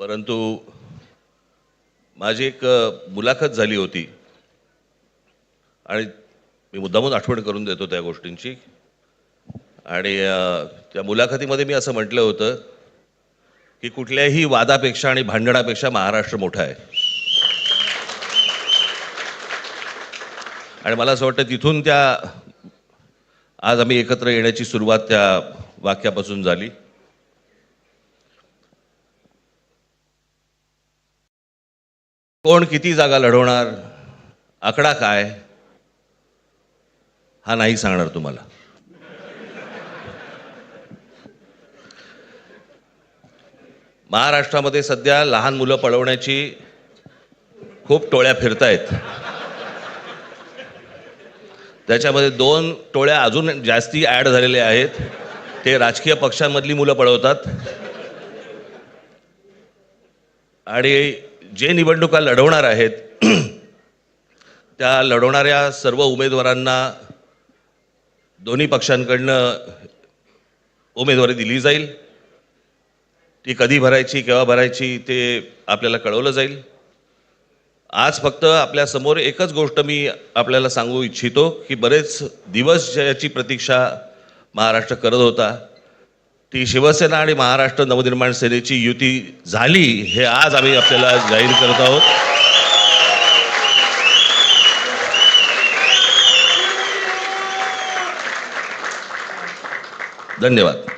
परंतु माझी एक मुलाखत झाली होती आणि मी मुद्दामून आठवण करून देतो त्या गोष्टींची. आणि त्या मुलाखतीमध्ये मी असं म्हटलं होतं की कुठल्याही वादापेक्षा आणि भांडणापेक्षा महाराष्ट्र मोठा आहे. आणि मला असं वाटतं तिथून त्या आज आम्ही एकत्र येण्याची सुरुवात त्या वाक्यापासून झाली. कोण किती जागा लढवणार, आकडा काय, हा नाही सांगणार तुम्हाला. महाराष्ट्रामध्ये सध्या लहान मुलं पळवण्याची खूप टोळ्या फिरतायत. त्याच्यामध्ये 2 टोळ्या अजून जास्ती ॲड झालेल्या आहेत. ते राजकीय पक्षांमधली मुलं पळवतात आणि जे निवडणुका लढवणार आहेत त्या लढवणाऱ्या सर्व उमेदवारांना दोन्ही पक्षांकडनं उमेदवारी दिली जाईल. ती कधी भरायची, केव्हा भरायची ते आपल्याला कळवलं जाईल. आज फक्त आपल्या समोर एकच गोष्ट मी आपल्याला सांगू इच्छितो की बरेच दिवस ज्याची प्रतीक्षा महाराष्ट्र करत होता ती शिवसेना आणि महाराष्ट्र नवनिर्माण सेनेची युती झाली, हे आज आम्ही आपल्याला जाहीर करत आहोत. धन्यवाद.